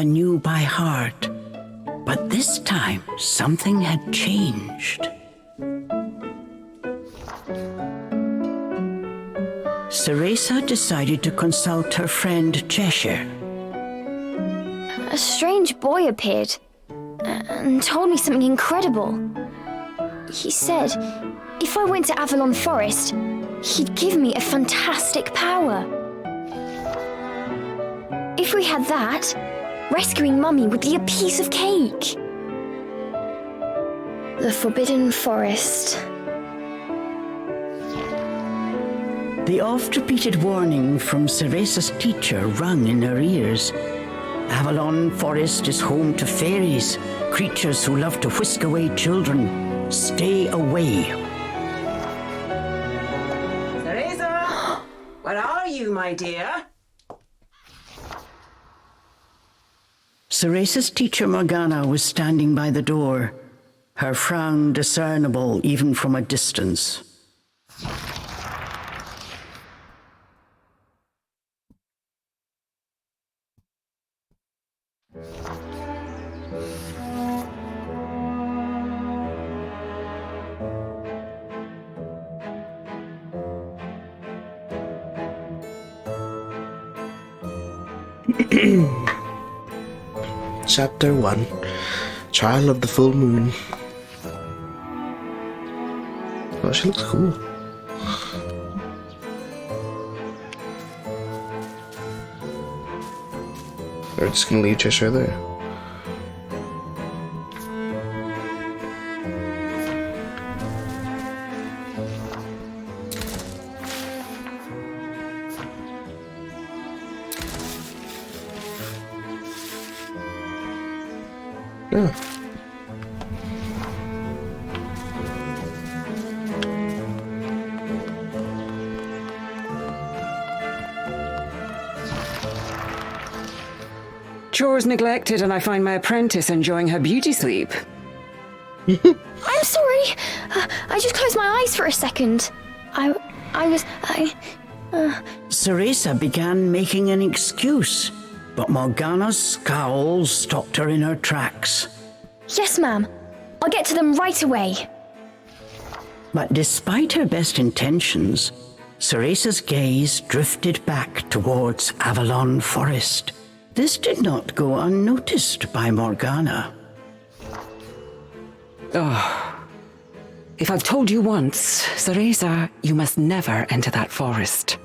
knew by heart, but this time something had changed. Cereza decided to consult her friend Cheshire. A strange boy appeared and told me something incredible. He said if I went to Avalon Forest, he'd give me a fantastic power. If we had that, rescuing Mummy would be a piece of cake. The Forbidden Forest. The oft-repeated warning from Cereza's teacher rung in her ears. Avalon Forest is home to fairies, creatures who love to whisk away children. Stay away. Cereza! Where are you, my dear? Cereza's teacher Morgana was standing by the door, her frown discernible even from a distance. Chapter 1, Trial of the Full Moon. Oh, she looks cool. We're just gonna leave Cheshire there. Yeah. Chores neglected, and I find my apprentice enjoying her beauty sleep. I'm sorry. I just closed my eyes for a second. Cereza began making an excuse, but Morgana's scowl stopped her in her tracks. Yes, ma'am. I'll get to them right away. But despite her best intentions, Cereza's gaze drifted back towards Avalon Forest. This did not go unnoticed by Morgana. If I've told you once, Cereza, you must never enter that forest.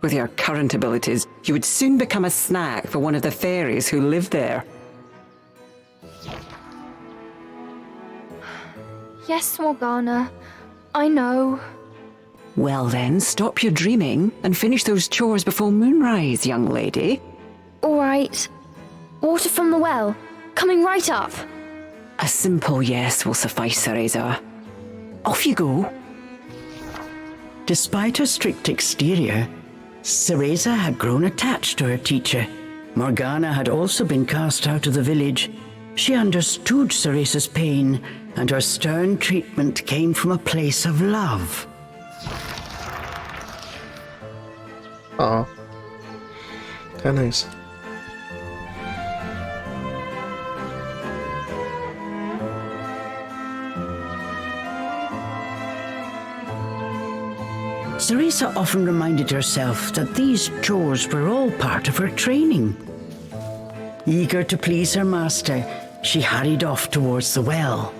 With your current abilities, you would soon become a snack for one of the fairies who live there. Yes, Morgana. I know. Well then, stop your dreaming and finish those chores before moonrise, young lady. All right. Water from the well. Coming right up. A simple yes will suffice, Cereza. Off you go. Despite her strict exterior, Cereza had grown attached to her teacher. Morgana had also been cast out of the village. She understood Cereza's pain, and her stern treatment came from a place of love. Aw. Kinda nice. Cereza often reminded herself that these chores were all part of her training. Eager to please her master, she hurried off towards the well.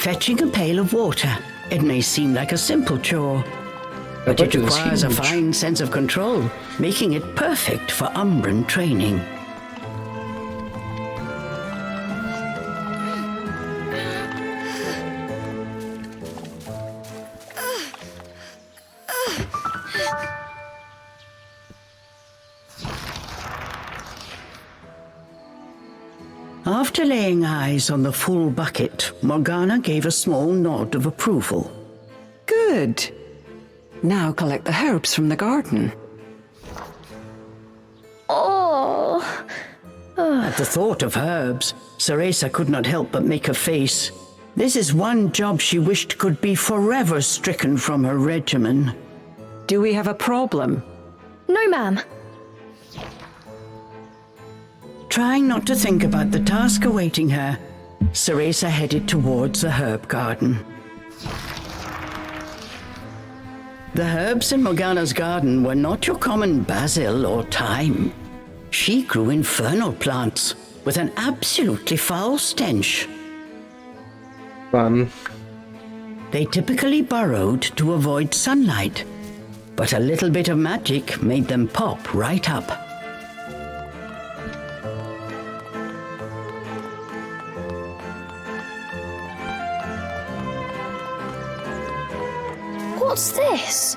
Fetching a pail of water. It may seem like a simple chore, but bet it you it's requires a huge. fine sense of control, making it perfect for Umbran training. After laying eyes on the full bucket, Morgana gave a small nod of approval. Good. Now collect the herbs from the garden. Oh, At the thought of herbs, Cereza could not help but make a face. This is one job she wished could be forever stricken from her regimen. Do we have a problem? no, ma'am. Trying not to think about the task awaiting her, Cereza headed towards the herb garden. The herbs in Morgana's garden were not your common basil or thyme. She grew infernal plants with an absolutely foul stench. Fun. They typically burrowed to avoid sunlight, but a little bit of magic made them pop right up. What's this?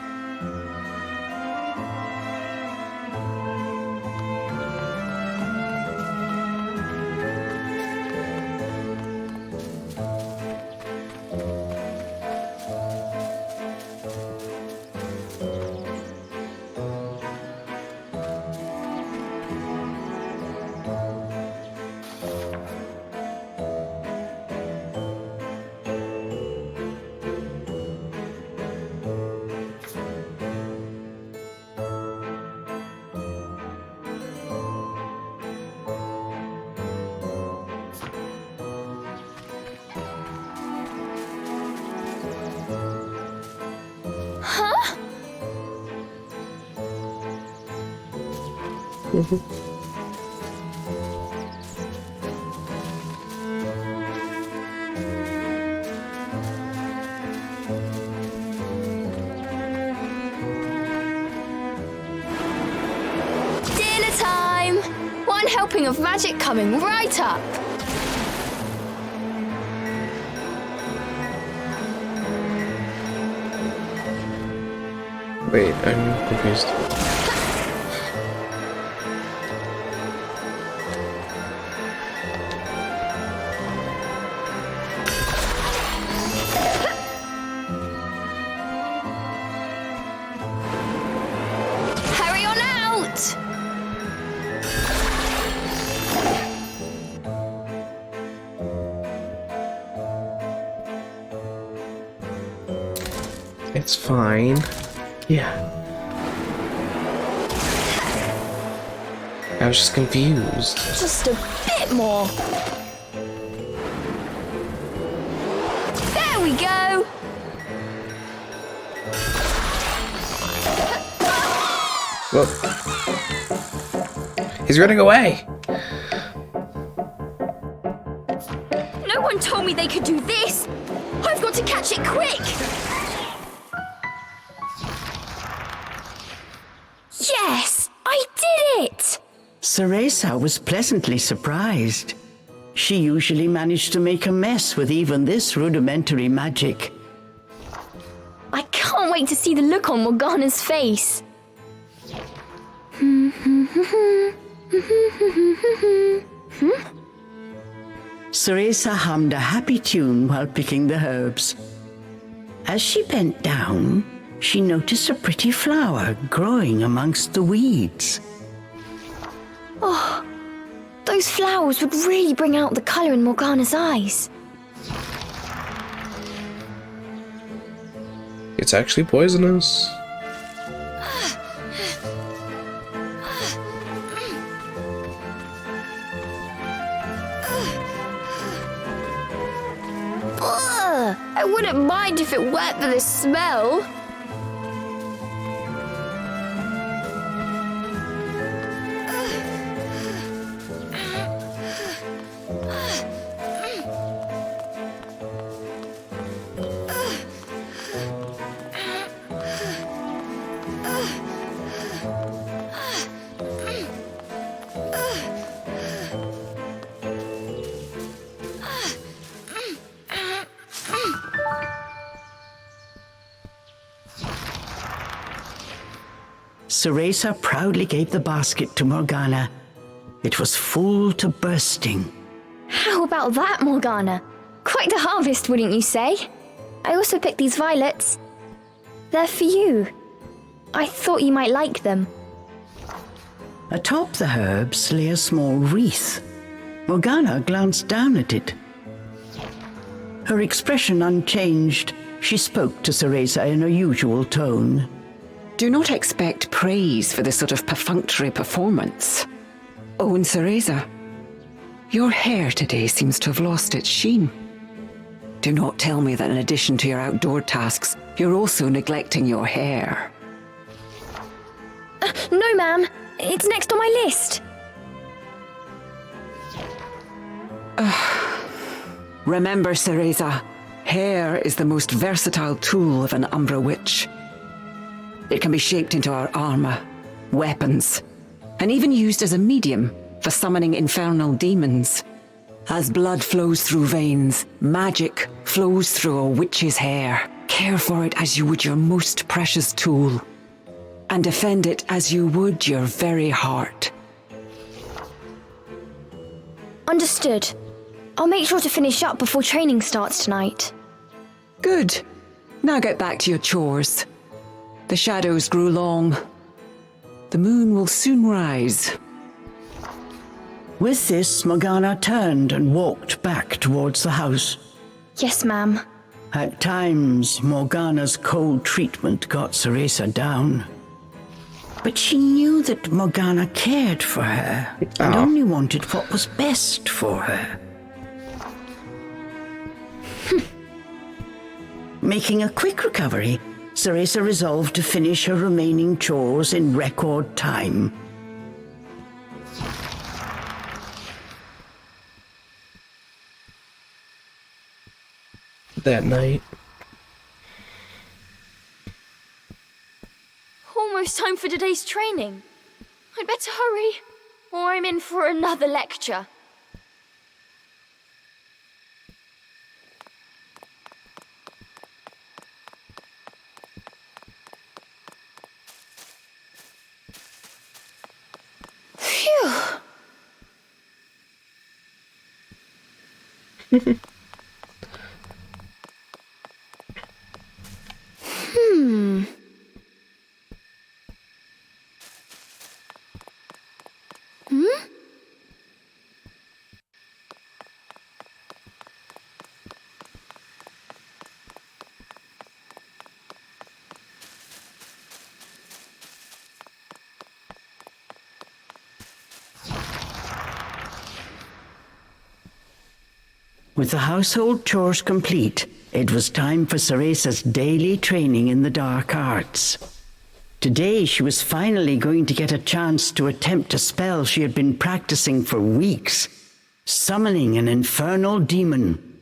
Dinner time! One helping of magic coming right up. Wait, I'm confused. Hurry on out! It's fine. Yeah. I was just confused. Just a bit more. There we go! Well, he's running away. No one told me they could do this! I've got to catch it quick! Yes! I did it! Cereza was pleasantly surprised. She usually managed to make a mess with even this rudimentary magic. I can't wait to see the look on Morgana's face. Cereza hummed a happy tune while picking the herbs. As she bent down, she noticed a pretty flower growing amongst the weeds. Those flowers would really bring out the colour in Morgana's eyes. It's actually poisonous. Ugh, I wouldn't mind if it weren't for the smell. Cereza proudly gave the basket to Morgana. It was full to bursting. How about that, Morgana? Quite a harvest, wouldn't you say? I also picked these violets. They're for you. I thought you might like them. Atop the herbs lay a small wreath. Morgana glanced down at it. Her expression unchanged, she spoke to Cereza in her usual tone. Do not expect praise for this sort of perfunctory performance. Oh, and Cereza, your hair today seems to have lost its sheen. Do not tell me that in addition to your outdoor tasks, you're also neglecting your hair. No, ma'am. It's next on my list. Remember, Cereza, hair is the most versatile tool of an Umbra witch. It can be shaped into our armor, weapons, and even used as a medium for summoning infernal demons. As blood flows through veins, magic flows through a witch's hair. Care for it as you would your most precious tool, and defend it as you would your very heart. Understood. I'll make sure to finish up before training starts tonight. Good. Now get back to your chores. The shadows grew long. The moon will soon rise. With this, Morgana turned and walked back towards the house. Yes, ma'am. At times, Morgana's cold treatment got Cereza down. But she knew that Morgana cared for her and only wanted what was best for her. Making a quick recovery, Cereza resolved to finish her remaining chores in record time. That night. Almost time for today's training. I'd better hurry, or I'm in for another lecture. Phew. With the household chores complete, it was time for Cereza's daily training in the dark arts. Today she was finally going to get a chance to attempt a spell she had been practicing for weeks, summoning an infernal demon.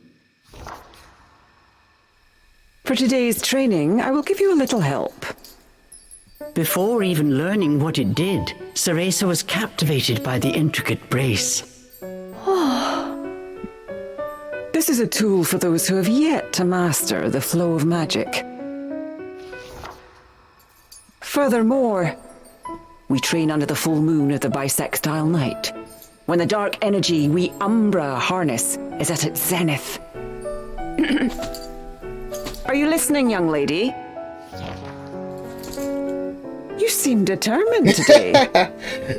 For today's training, I will give you a little help. Before even learning what it did, Cereza was captivated by the intricate brace. This is a tool for those who have yet to master the flow of magic. Furthermore, we train under the full moon of the bisextile night, when the dark energy we Umbra harness is at its zenith. Are you listening, young lady? You seem determined today.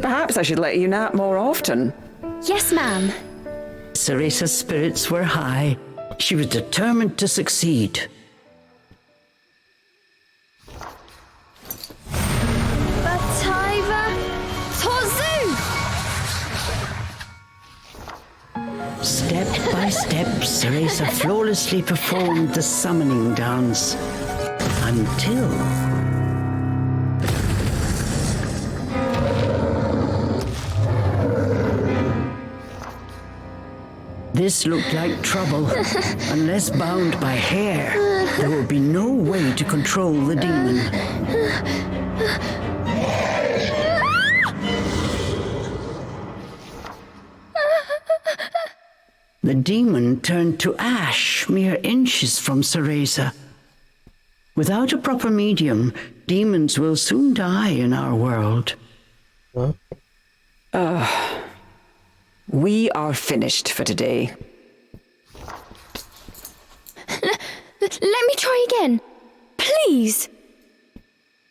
Perhaps I should let you nap more often. Yes, ma'am. Cereza's spirits were high. She was determined to succeed. Bataiva Tozu! Step by step, Cereza flawlessly performed the summoning dance until... This looked like trouble. Unless bound by hair, there would be no way to control the demon. The demon turned to ash mere inches from Cereza. Without a proper medium, demons will soon die in our world. We are finished for today. Let me try again. Please.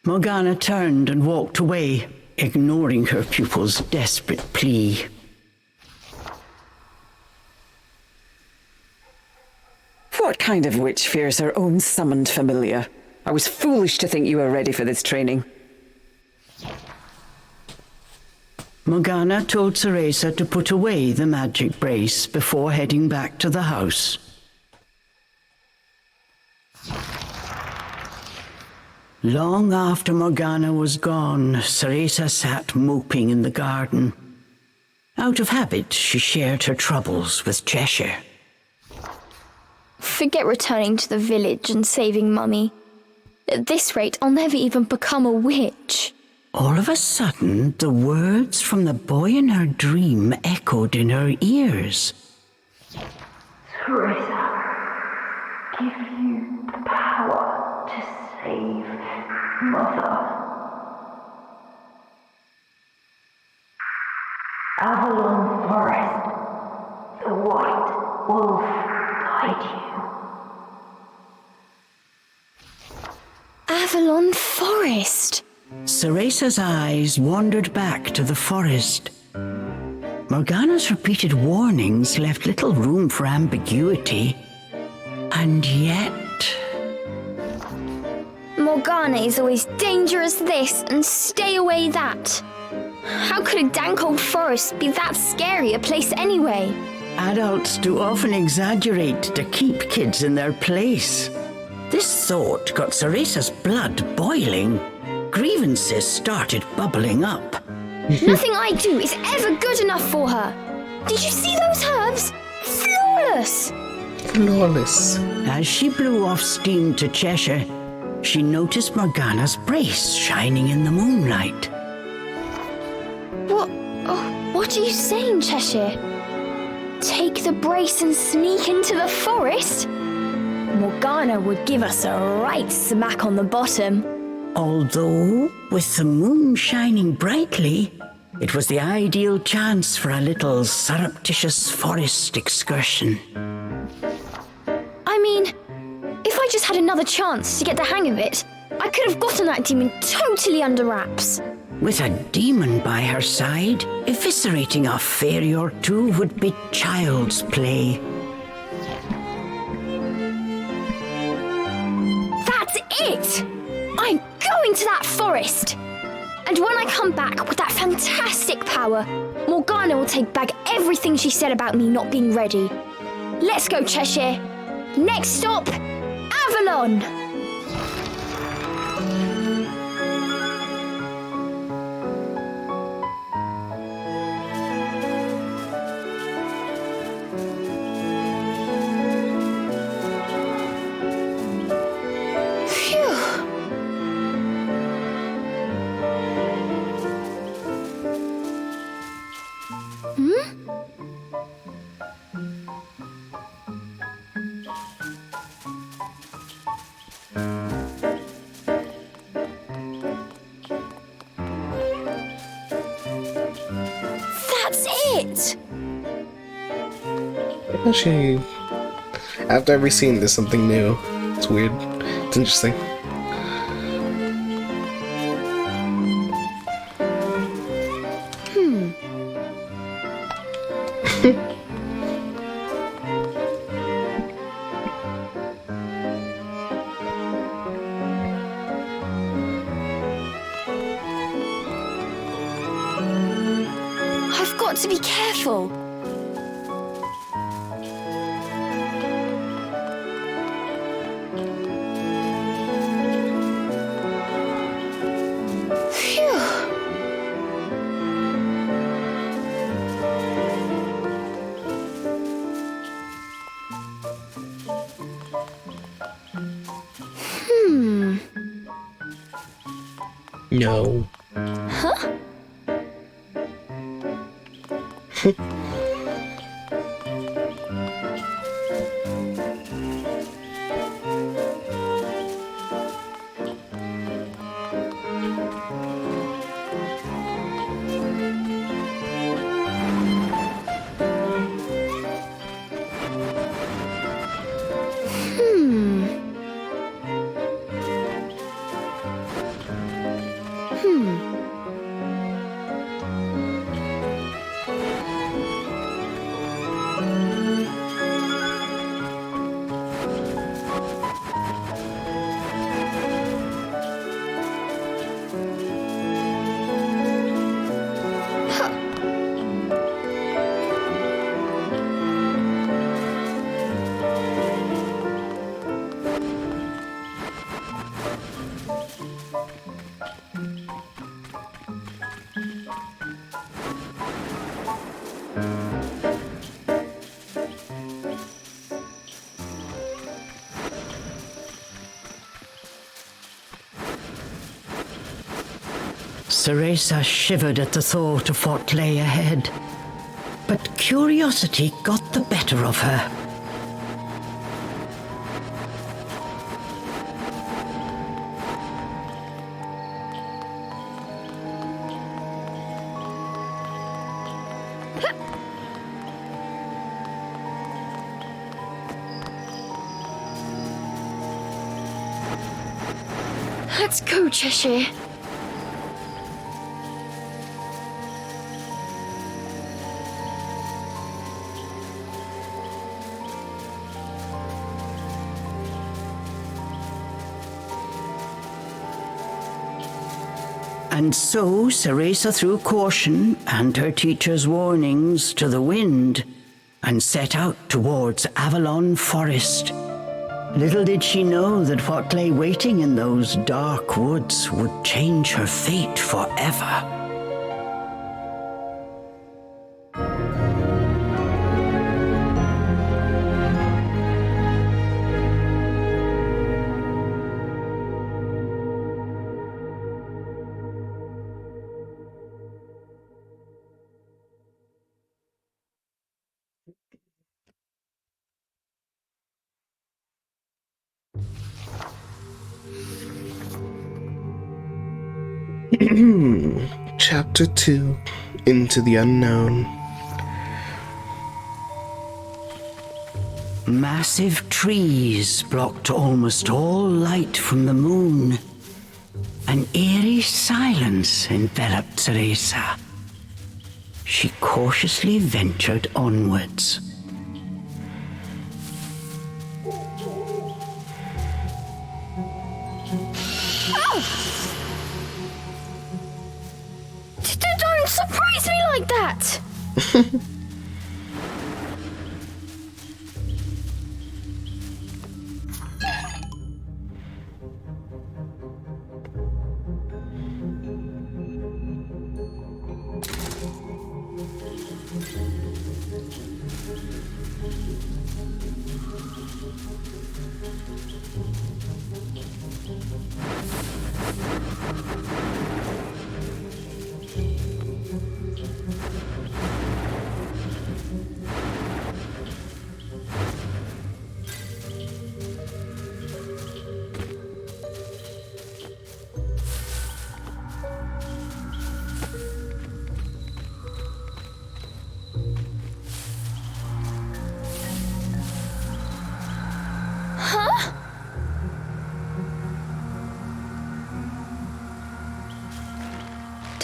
Morgana turned and walked away, ignoring her pupil's desperate plea. What kind of witch fears her own summoned familiar? I was foolish to think you were ready for this training. Morgana told Cereza to put away the magic brace before heading back to the house. Long after Morgana was gone, Cereza sat moping in the garden. Out of habit, she shared her troubles with Cheshire. Forget returning to the village and saving Mummy. At this rate, I'll never even become a witch. All of a sudden, the words from the boy in her dream echoed in her ears. Cereza, give you the power to save Mother. Avalon Forest, the White Wolf guide you. Avalon Forest. Cereza's eyes wandered back to the forest. Morgana's repeated warnings left little room for ambiguity. And yet... Morgana is always danger as this and stay away that. How could a dank old forest be that scary a place anyway? Adults do often exaggerate to keep kids in their place. This thought got Cereza's blood boiling. Grievances started bubbling up. Nothing I do is ever good enough for her. Did you see those herbs? Flawless! Flawless. As she blew off steam to Cheshire, she noticed Morgana's brace shining in the moonlight. What are you saying, Cheshire? Take the brace and sneak into the forest? Morgana would give us a right smack on the bottom. Although, with the moon shining brightly, it was the ideal chance for a little surreptitious forest excursion. I mean, if I just had another chance to get the hang of it, I could have gotten that demon totally under wraps. With a demon by her side, eviscerating a fairy or two would be child's play. That's it! I'm going to that forest! And when I come back with that fantastic power, Morgana will take back everything she said about me not being ready. Let's go, Cheshire. Next stop, Avalon! That's it! Actually, after every scene, there's something new. It's weird. It's interesting. I've got to be careful. Phew. No. Huh? Cereza shivered at the thought of what lay ahead. But curiosity got the better of her. Let's go, Cheshire. And so Cereza threw caution and her teacher's warnings to the wind and set out towards Avalon Forest. Little did she know that what lay waiting in those dark woods would change her fate forever. Chapter 2, Into the Unknown. Massive trees blocked almost all light from the moon. An eerie silence enveloped Cereza. She cautiously ventured onwards. Don't surprise me like that!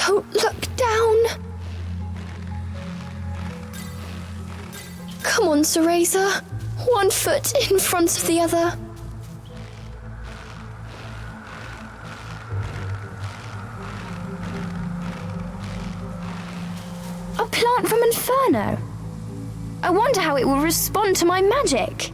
Don't look down. Come on, Cereza. One foot in front of the other. A plant from Inferno. I wonder how it will respond to my magic.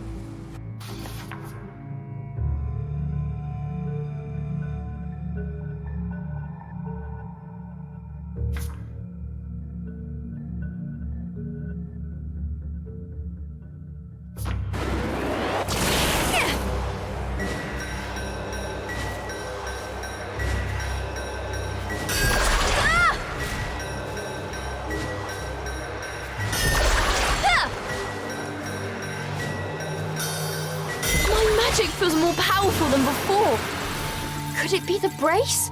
Magic feels more powerful than before. Could it be the brace?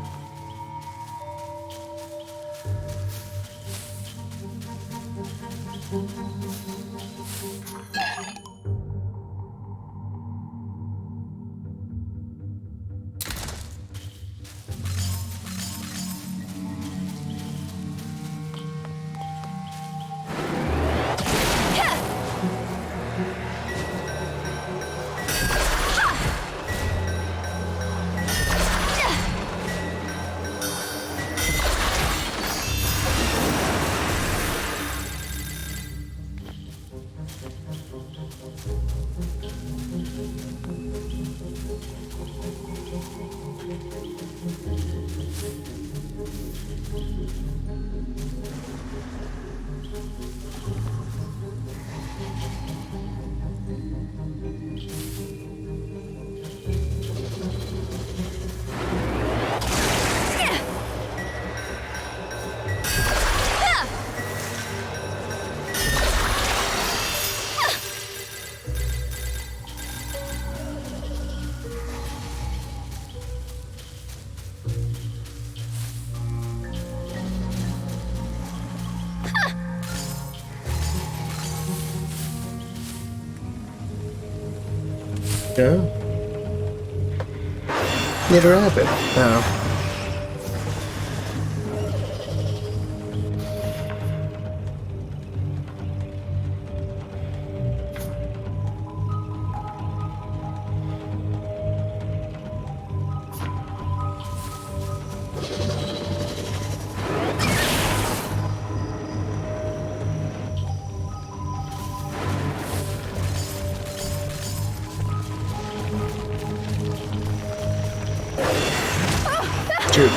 Yeah. Need a rabbit. Oh. Dude.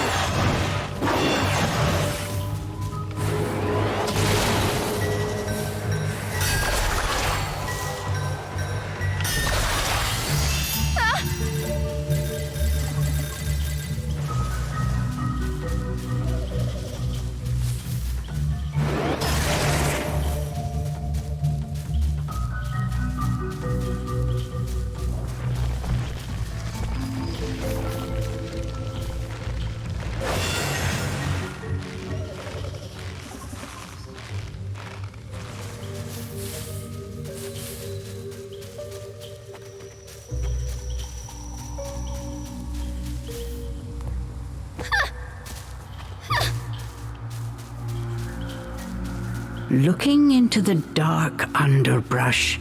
Looking into the dark underbrush,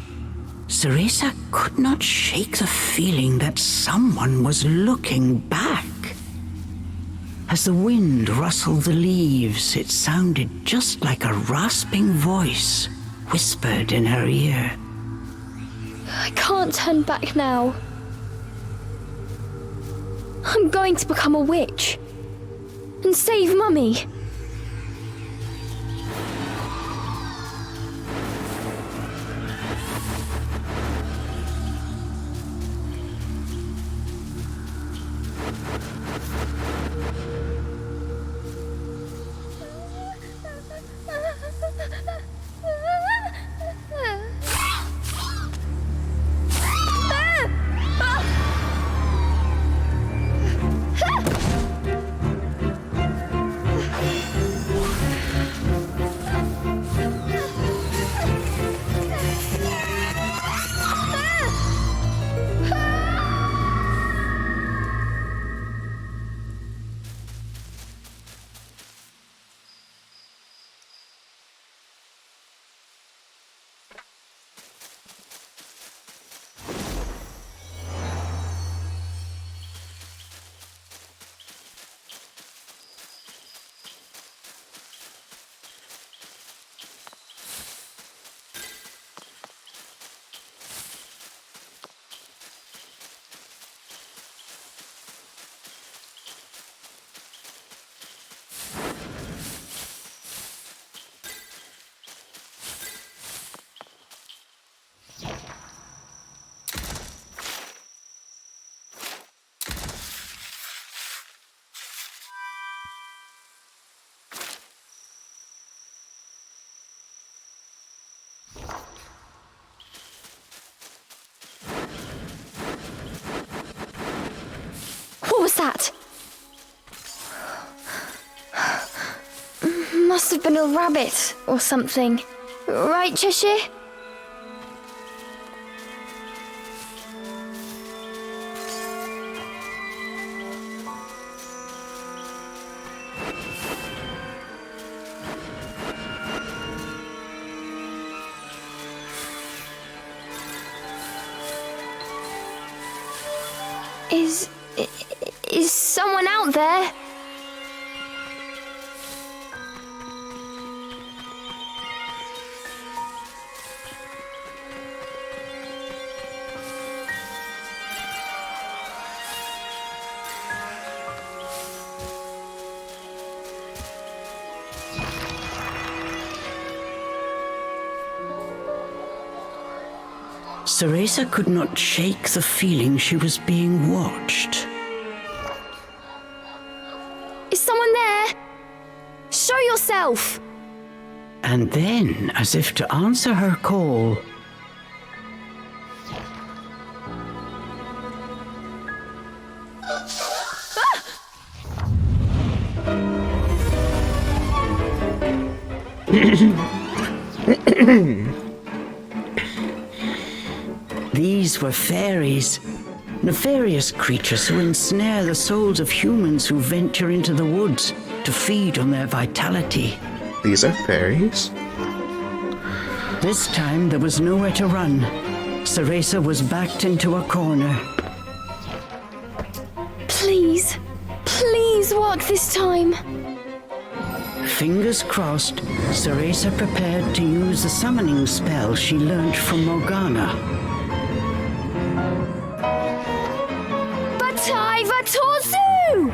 Cereza could not shake the feeling that someone was looking back. As the wind rustled the leaves, it sounded just like a rasping voice whispered in her ear. I can't turn back now. I'm going to become a witch and save Mummy. What was that? Must have been a rabbit or something. Right, Cheshire? Is someone out there? Cereza could not shake the feeling she was being watched. Is someone there? Show yourself! And then, as if to answer her call, these These were fairies, nefarious creatures who ensnare the souls of humans who venture into the woods to feed on their vitality. These are fairies? This time there was nowhere to run. Cereza was backed into a corner. Please, please work this time. Fingers crossed, Cereza prepared to use the summoning spell she learned from Morgana. Batai Vatozu!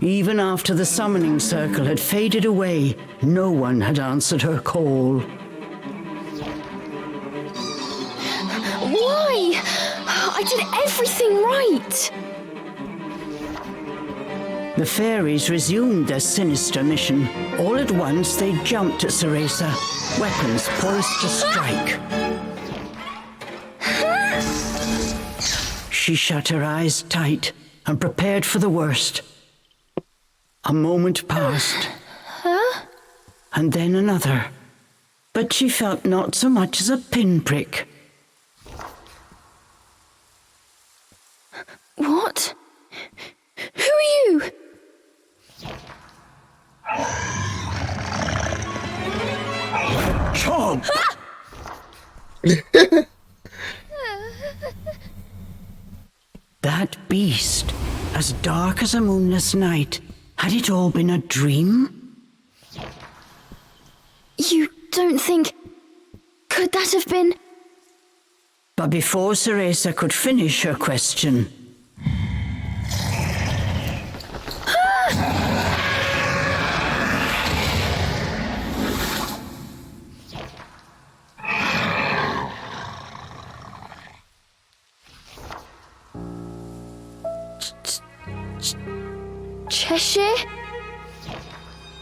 Even after the summoning circle had faded away, no one had answered her call. Why? I did everything right. The fairies resumed their sinister mission. All at once, they jumped at Cereza, weapons poised to strike. She shut her eyes tight and prepared for the worst. A moment passed, and then another, but she felt not so much as a pinprick. What? Who are you? Chomp! That beast, as dark as a moonless night, had it all been a dream? You don't think... Could that have been... But before Cereza could finish her question... Cheshire?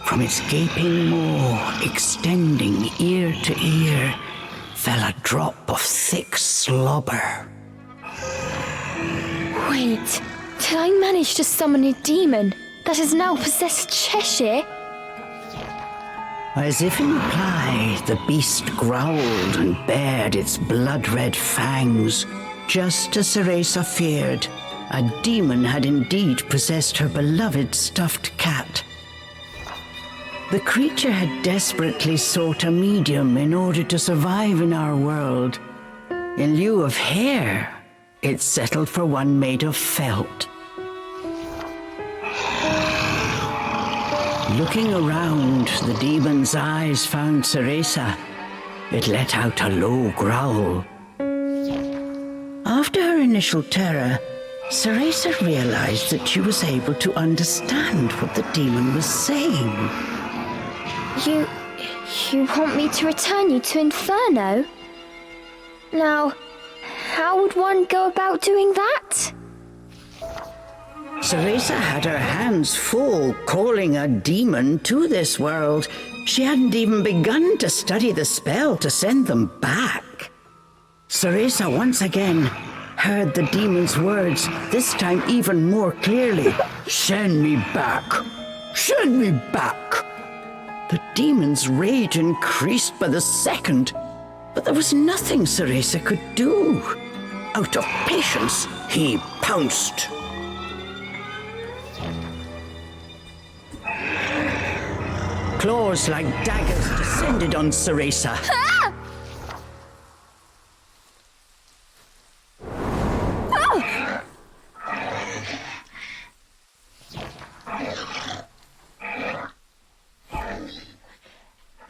From its gaping maw, extending ear to ear, fell a drop of thick slobber. Wait, did I manage to summon a demon that has now possessed Cheshire? As if in reply, the beast growled and bared its blood-red fangs. Just as Cereza feared, a demon had indeed possessed her beloved stuffed cat. The creature had desperately sought a medium in order to survive in our world. In lieu of hair, it settled for one made of felt. Looking around, the demon's eyes found Cereza. It let out a low growl. After her initial terror, Cereza realized that she was able to understand what the demon was saying. You want me to return you to Inferno? Now, how would one go about doing that? Cereza had her hands full calling a demon to this world. She hadn't even begun to study the spell to send them back. Cereza once again heard the demon's words, this time even more clearly. Send me back! Send me back! The demon's rage increased by the second, but there was nothing Cereza could do. Out of patience, he pounced. Claws like daggers descended on Cereza.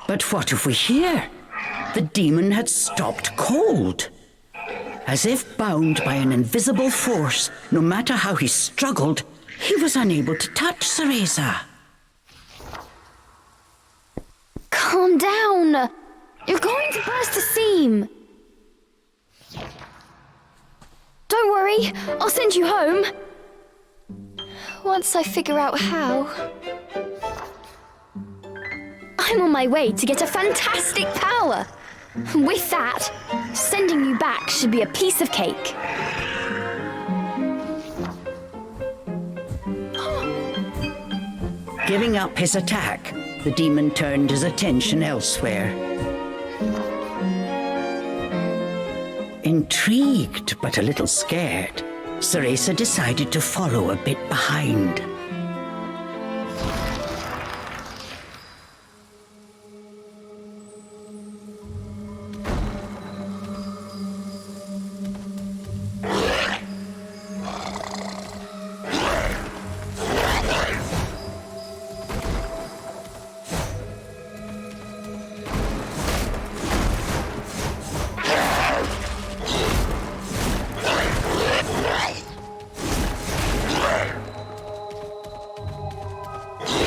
But what if we hear? The demon had stopped cold. As if bound by an invisible force, no matter how he struggled, he was unable to touch Cereza. Calm down. You're going to burst a seam. Don't worry, I'll send you home. Once I figure out how. I'm on my way to get a fantastic power. With that, sending you back should be a piece of cake. Giving up his attack, the demon turned his attention elsewhere. Intrigued but a little scared, Cereza decided to follow a bit behind.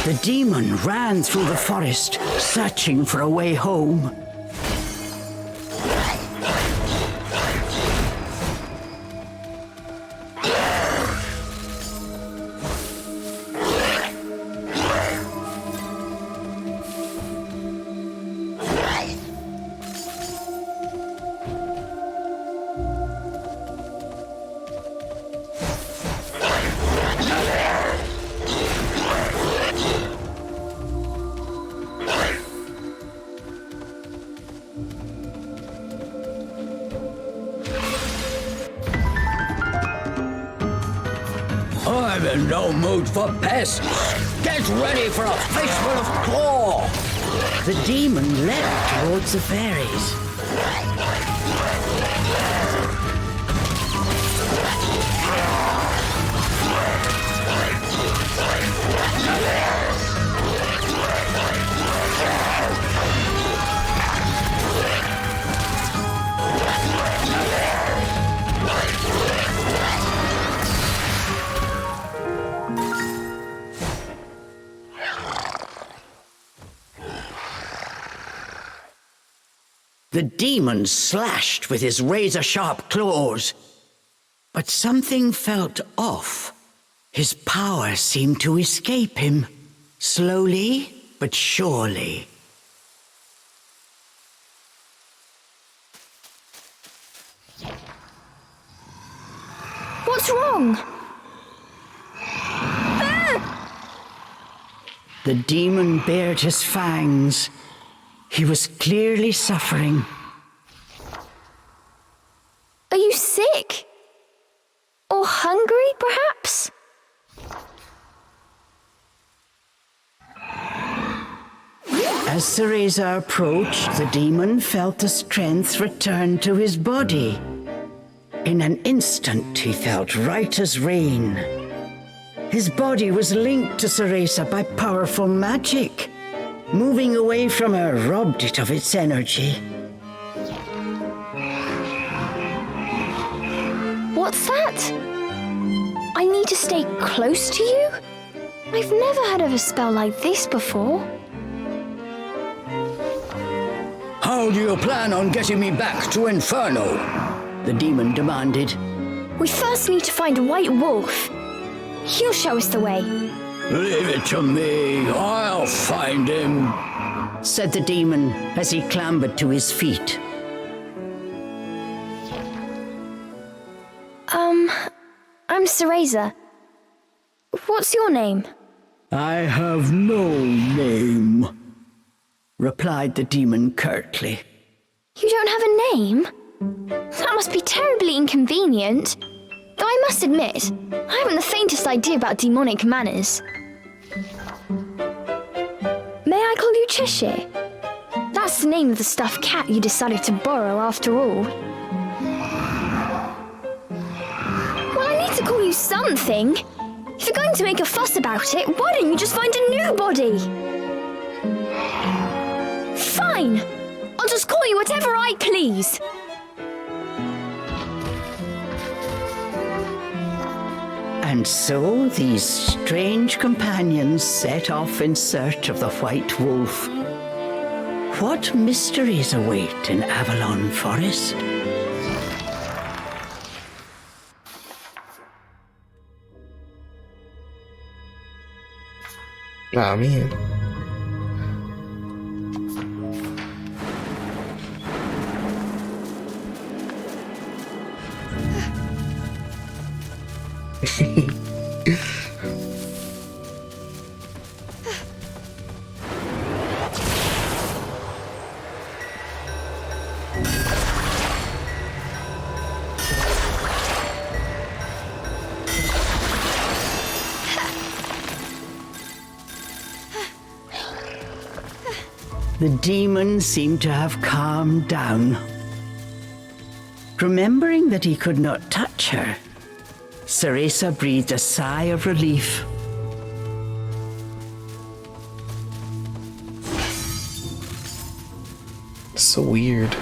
The demon ran through the forest, searching for a way home. I'm in no mood for pests. Get ready for a fistful of claw. The demon leapt towards the fairies. The demon slashed with his razor-sharp claws. But something felt off. His power seemed to escape him, slowly but surely. What's wrong? The demon bared his fangs. He was clearly suffering. Are you sick? Or hungry, perhaps? As Cereza approached, the demon felt the strength return to his body. In an instant, he felt right as rain. His body was linked to Cereza by powerful magic. Moving away from her robbed it of its energy. What's that? I need to stay close to you? I've never heard of a spell like this before. How do you plan on getting me back to Inferno? The demon demanded. We first need to find a white wolf. He'll show us the way. Leave it to me. I'll find him, said the demon as he clambered to his feet. I'm Cereza. What's your name? I have no name, replied the demon curtly. You don't have a name? That must be terribly inconvenient. Though I must admit, I haven't the faintest idea about demonic manners. May I call you Cheshire? That's the name of the stuffed cat you decided to borrow after all. Well, I need to call you something. If you're going to make a fuss about it, why don't you just find a new body? Fine! I'll just call you whatever I please. And so these strange companions set off in search of the white wolf. What mysteries await in Avalon Forest? Ah, man. The demon seemed to have calmed down. Remembering that he could not touch her, Cereza breathed a sigh of relief. So weird.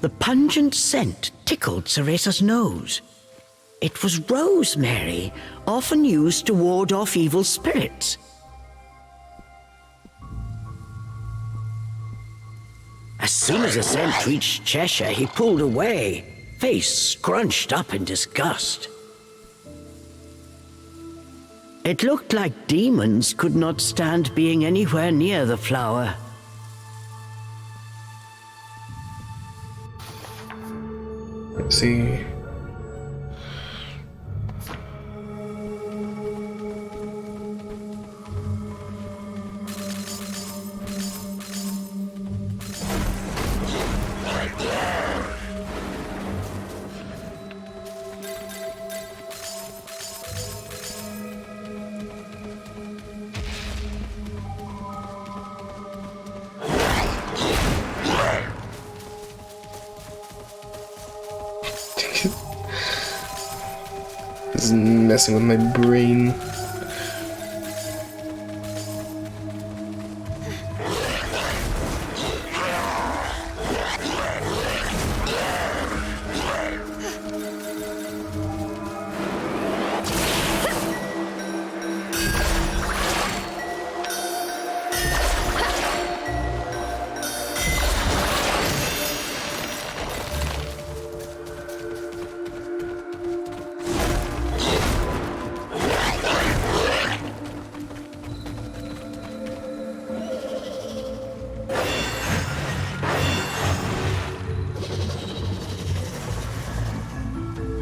The pungent scent tickled Cereza's nose. It was rosemary, often used to ward off evil spirits. As soon as the scent reached Cheshire, he pulled away, face scrunched up in disgust. It looked like demons could not stand being anywhere near the flower. Let's see. This is messing with my brain.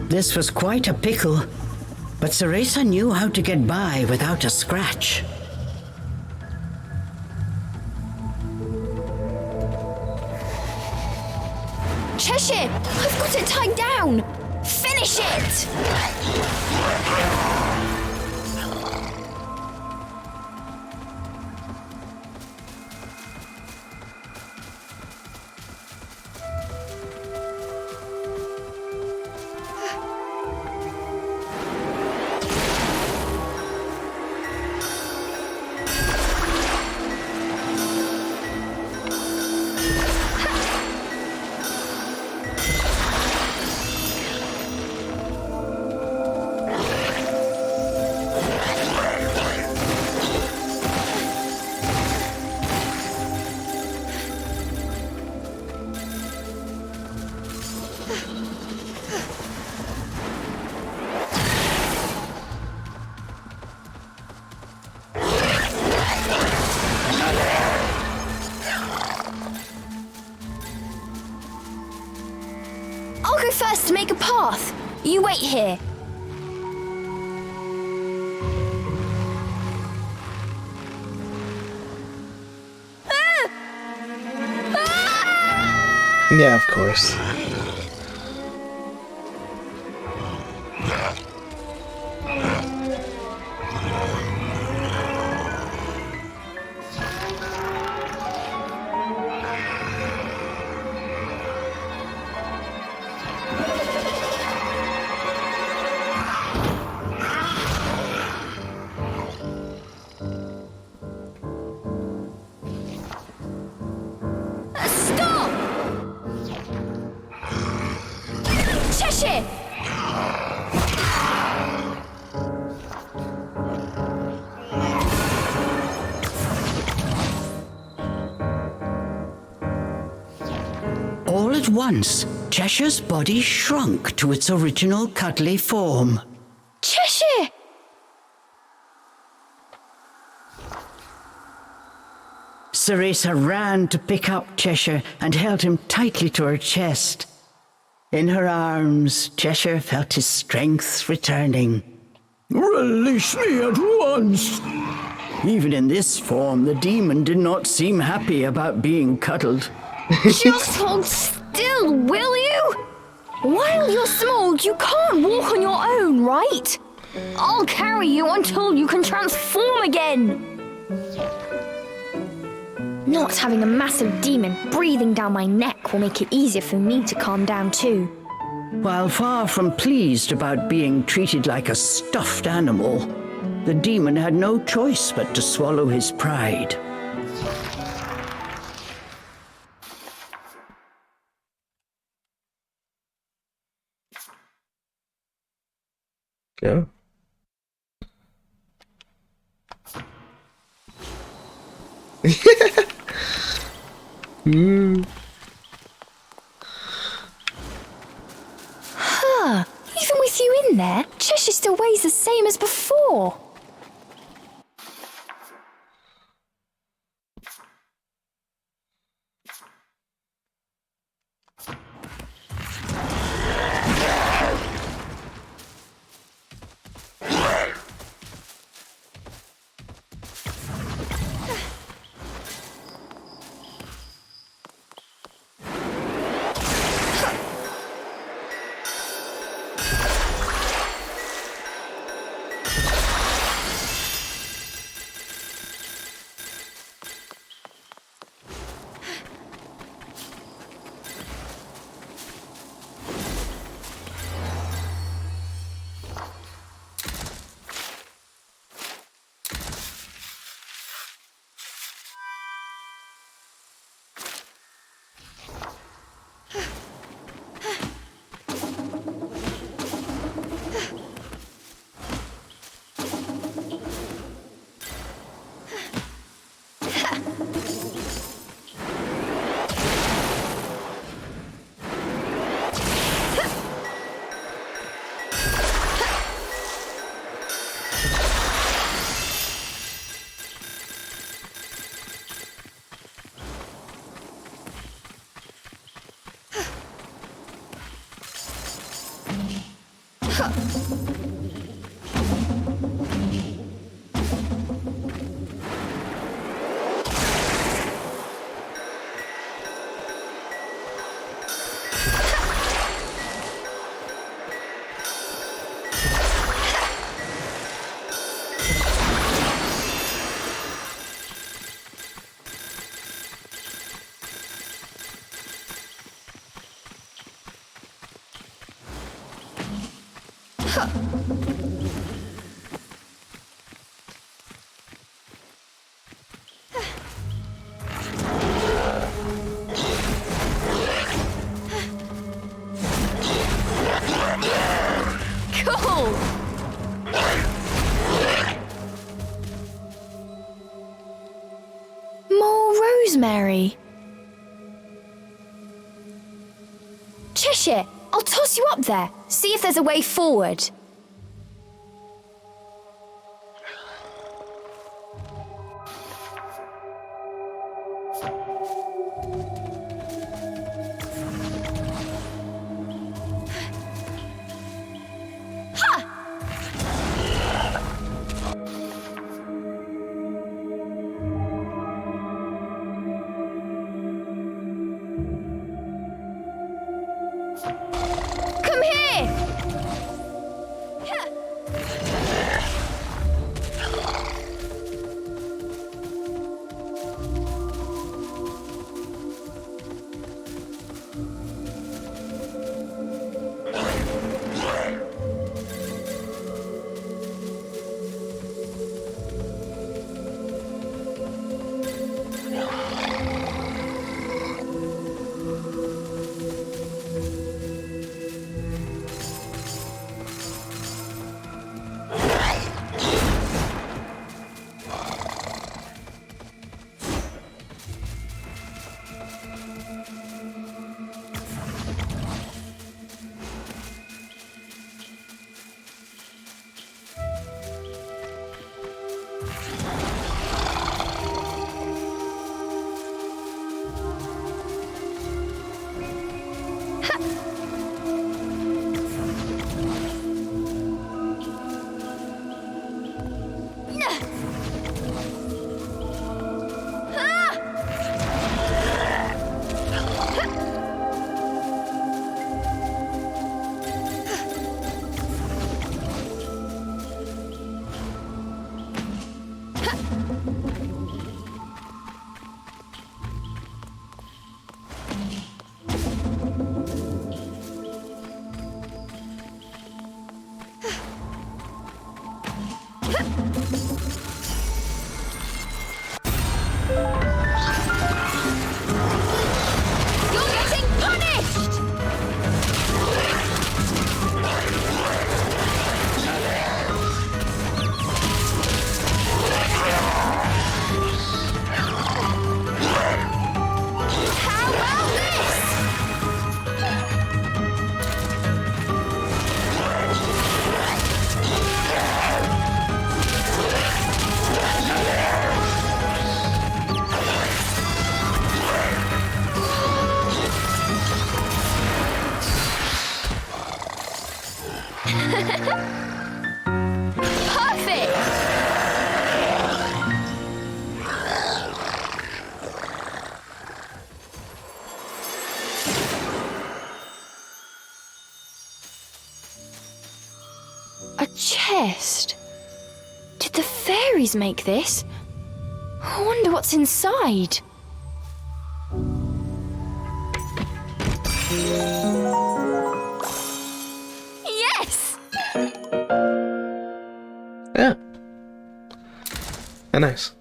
This was quite a pickle, but Cereza knew how to get by without a scratch. Cheshire! I've got it tied down! Finish it! I'll go first to make a path. You wait here. Yeah, of course. Stop! Cheshire! All at at once, Cheshire's body shrunk to its original cuddly form. Cheshire! Cereza ran to pick up Cheshire and held him tightly to her chest. In her arms, Cheshire felt his strength returning. Release me at once! Even in this form, the demon did not seem happy about being cuddled. Just hold still, will you? While you're small, you can't walk on your own, right? I'll carry you until you can transform again. Not having a massive demon breathing down my neck will make it easier for me to calm down too. While far from pleased about being treated like a stuffed animal, the demon had no choice but to swallow his pride. Yeah. Even with you in there, Cheshire still weighs the same as before. Cool! More rosemary. Cheshire, I'll toss you up there. See if there's a way forward. Come here! Perfect! A chest? Did the fairies make this? I wonder what's inside. Yes! Yeah. Oh, nice.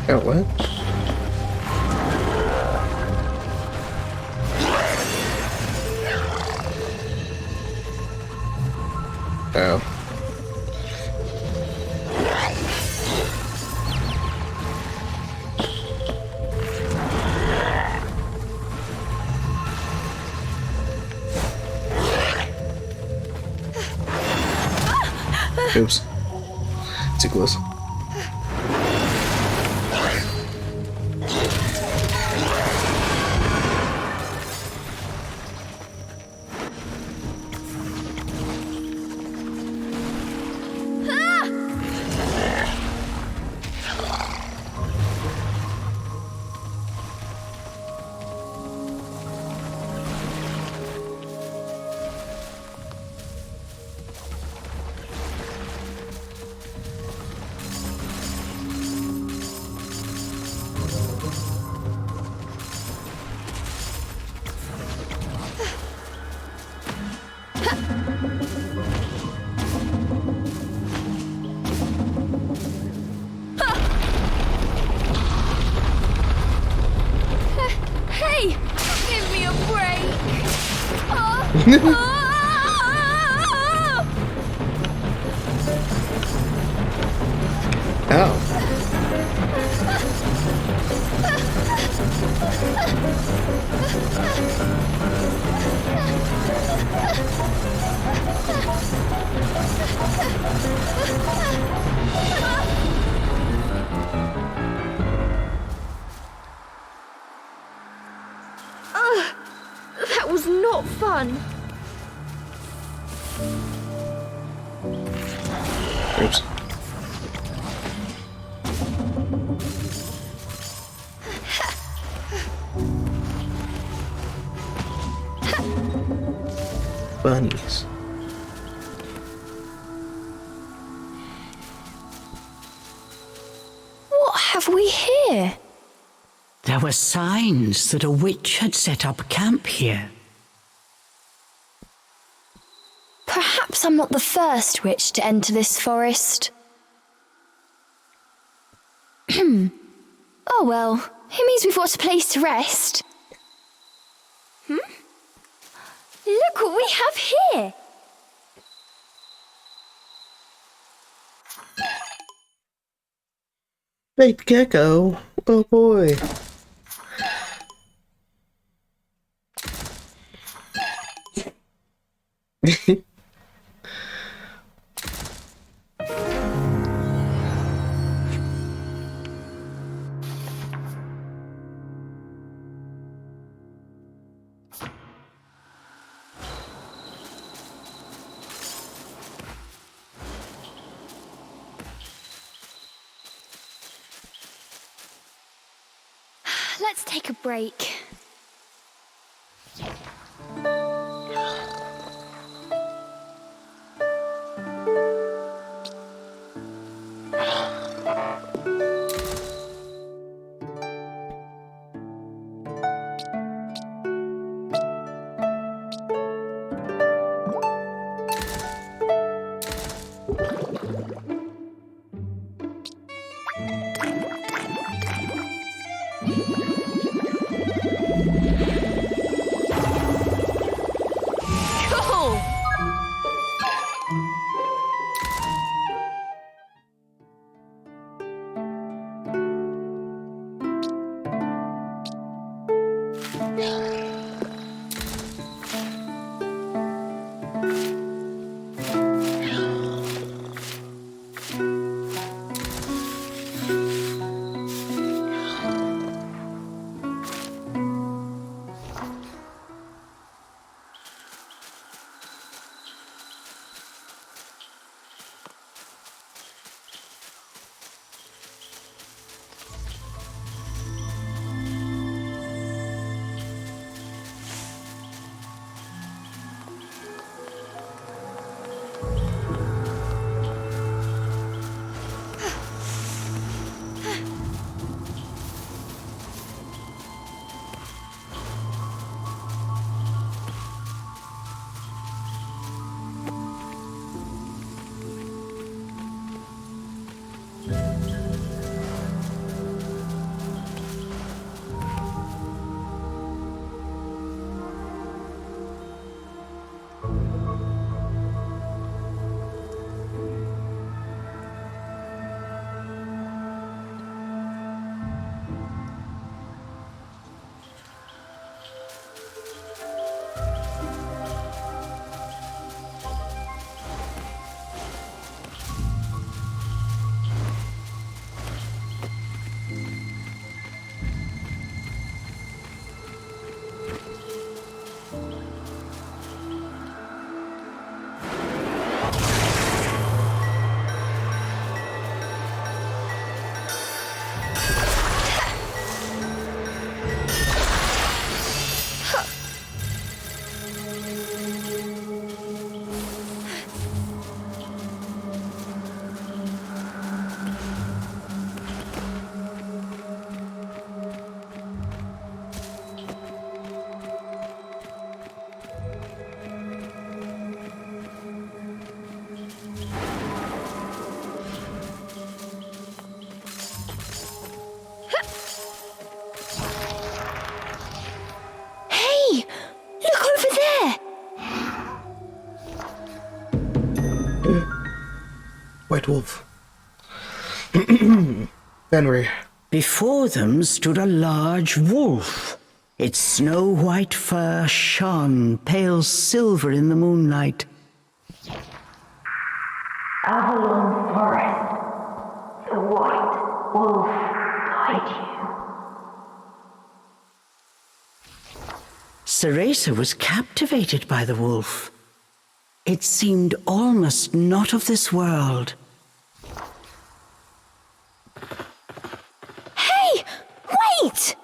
Oh, what? Oh. Oops. Too close. Hey! Give me a break! Oh. Ow. That was not fun. Oops. Bunnies. What have we here? There were signs that a witch had set up camp here. Perhaps I'm not the first witch to enter this forest. Oh well, it means we've got a place to rest. Look what we have here! Baby gecko. Oh boy. Let's take a break. Hey! Look over there! White Wolf. Henry. Before them stood a large wolf. Its snow-white fur shone pale silver in the moonlight. Avalon Forest. The White Wolf guide you. Cereza was captivated by the wolf. It seemed almost not of this world. Hey! Wait!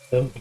Oh.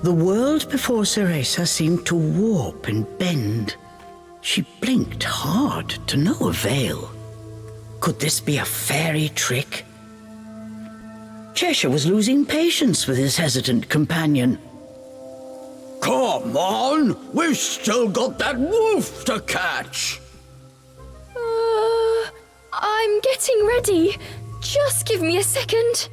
The world before Cereza seemed to warp and bend. She blinked hard to no avail. Could this be a fairy trick? Cheshire was losing patience with his hesitant companion. Come on, we've still got that wolf to catch. I'm getting ready. Just give me a second.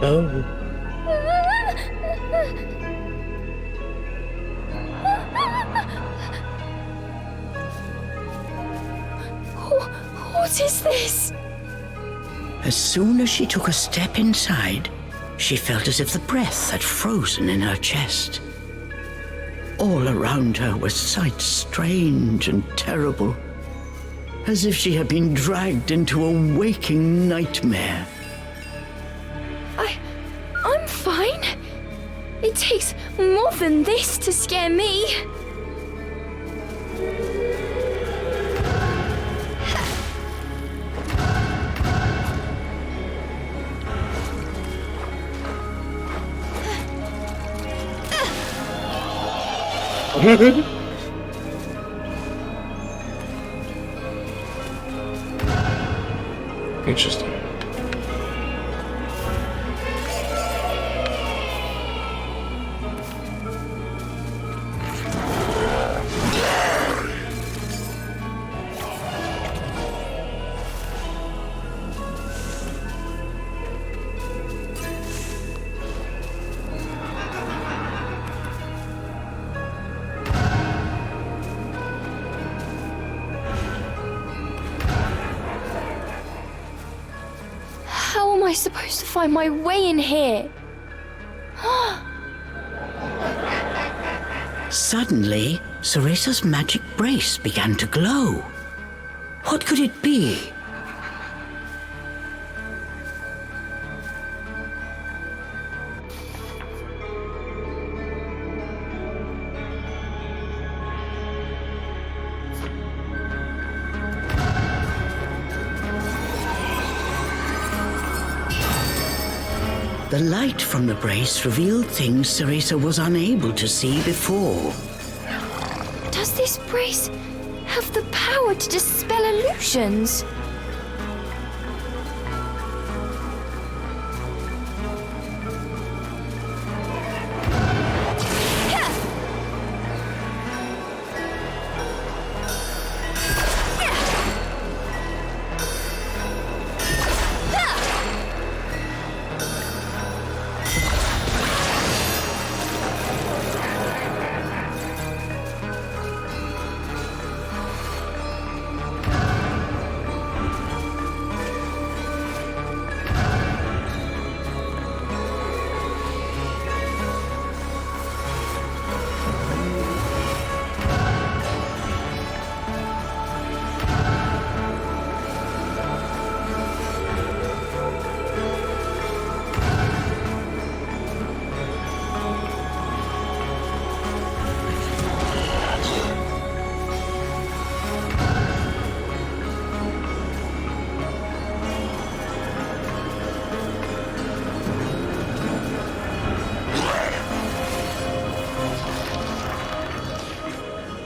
Oh. What is this? As soon as she took a step inside, she felt as if the breath had frozen in her chest. All around her were sights strange and terrible, as if she had been dragged into a waking nightmare. I'm fine. It takes more than this to scare me. Interesting. How am I supposed to find my way in here? Suddenly, Cereza's magic brace began to glow. What could it be? The light from the brace revealed things Cereza was unable to see before. Does this brace have the power to dispel illusions?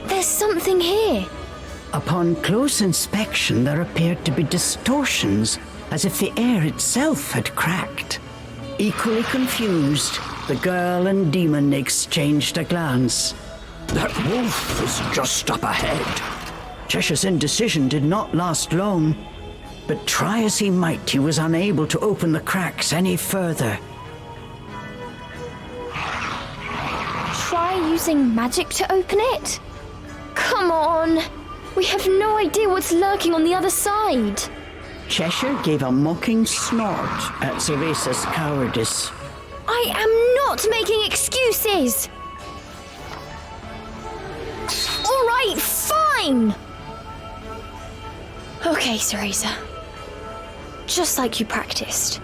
There's something here. Upon close inspection, there appeared to be distortions, as if the air itself had cracked. Equally confused, the girl and demon exchanged a glance. That wolf is just up ahead. Cheshire's indecision did not last long, but try as he might, he was unable to open the cracks any further. Try using magic to open it? Come on! We have no idea what's lurking on the other side. Cheshire gave a mocking snort at Cereza's cowardice. I am not making excuses! All right, fine! Okay, Cereza. Just like you practiced.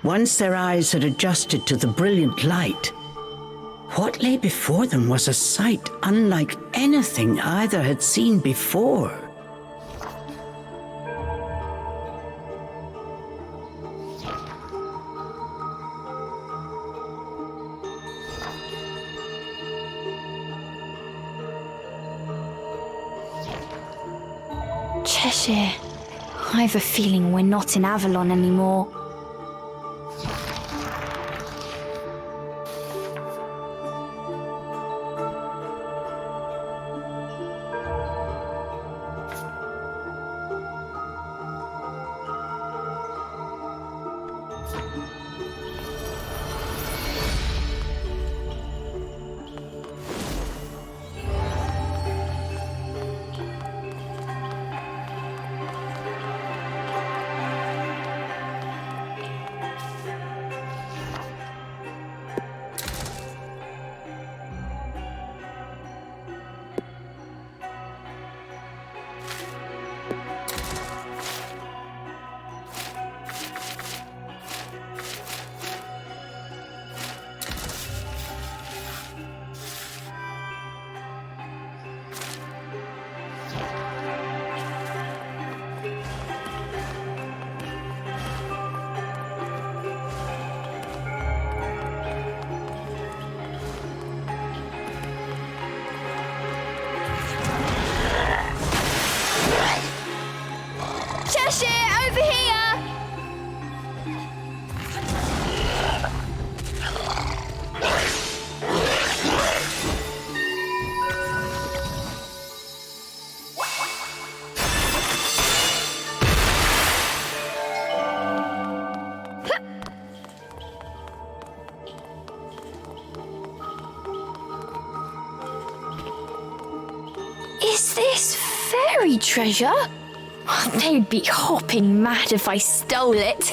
Once their eyes had adjusted to the brilliant light, what lay before them was a sight unlike anything either had seen before. Cheshire. I've a feeling we're not in Avalon anymore. Cheshire, over here! Is this fairy treasure? They'd be hopping mad if I stole it.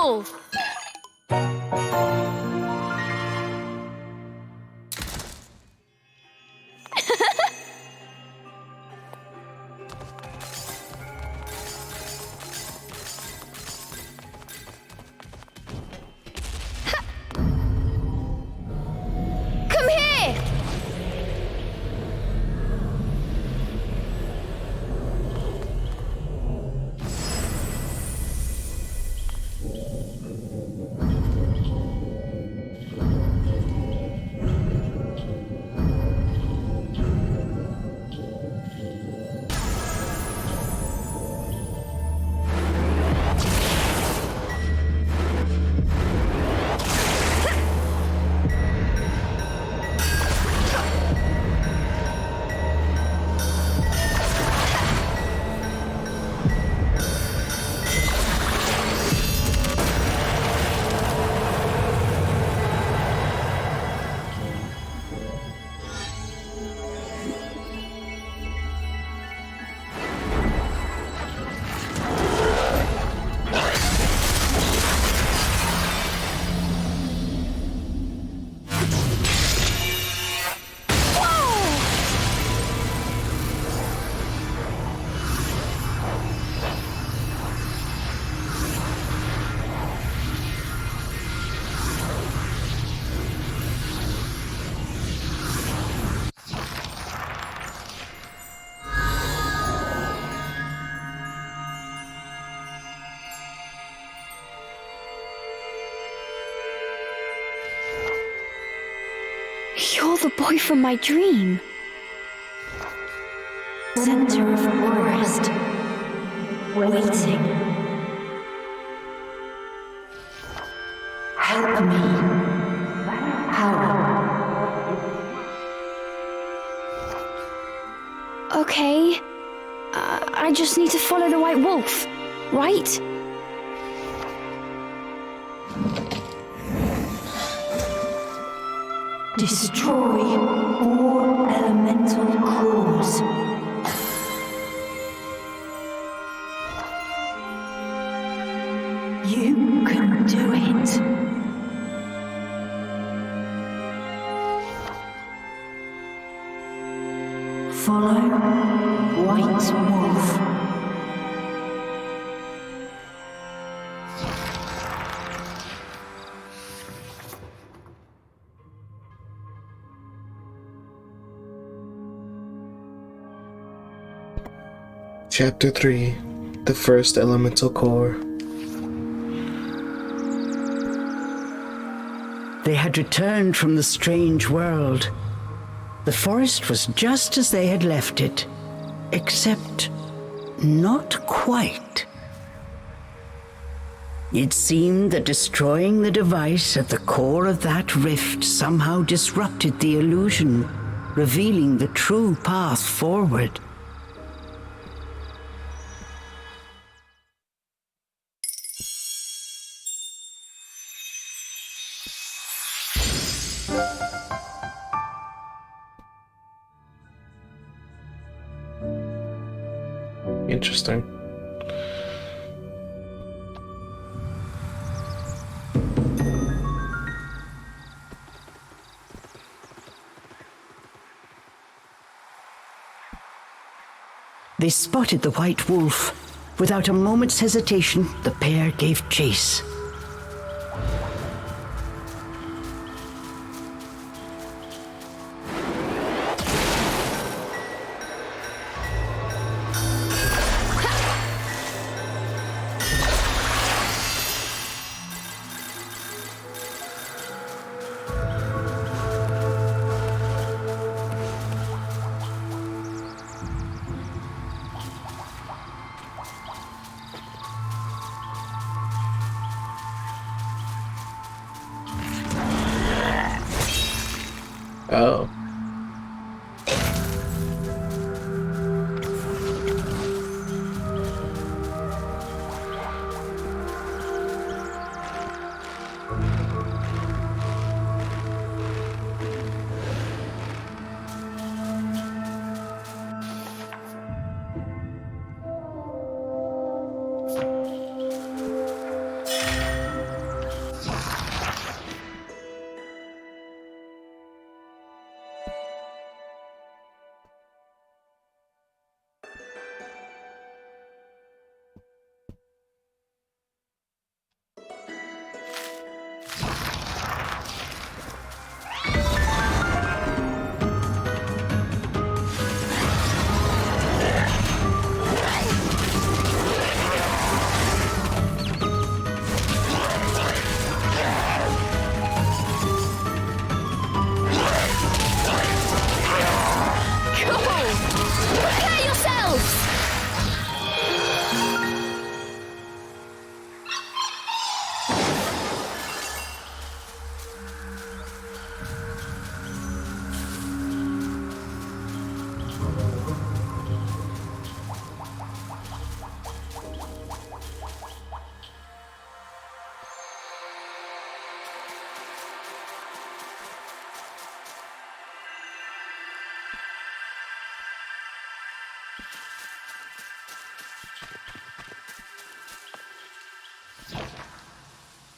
wolf! Come here! You're the boy from my dream. Center of forest. Waiting. Help me. Power. Okay. I just need to follow the white wolf, right? Destroy all elemental cores. You can do it. Follow White Wolf. Chapter 3: The First Elemental Core. They had returned from the strange world. The forest was just as they had left it, except not quite. It seemed that destroying the device at the core of that rift somehow disrupted the illusion, revealing the true path forward. Interesting. They spotted the white wolf. Without a moment's hesitation, the pair gave chase. Oh.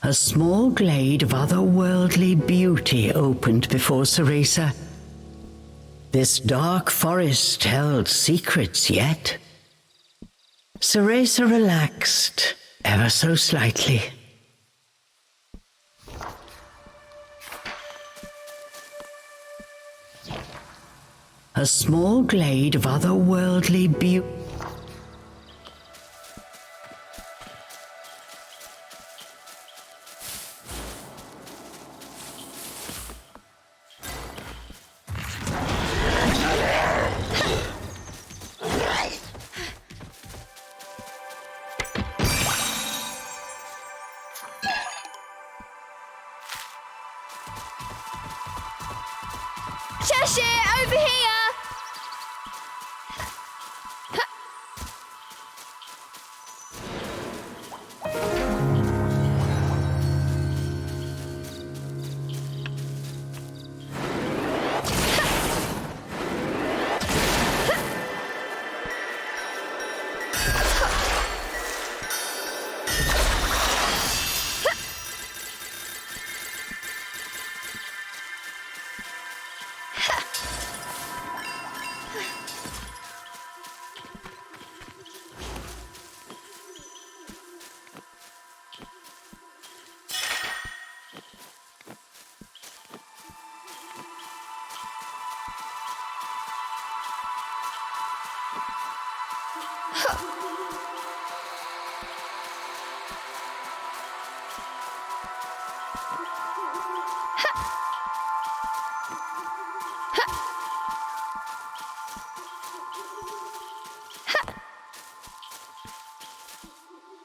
A small glade of otherworldly beauty opened before Cereza. This dark forest held secrets yet. Cereza relaxed, ever so slightly. A small glade of otherworldly beauty. Cheshire, over here!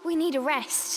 We need a rest.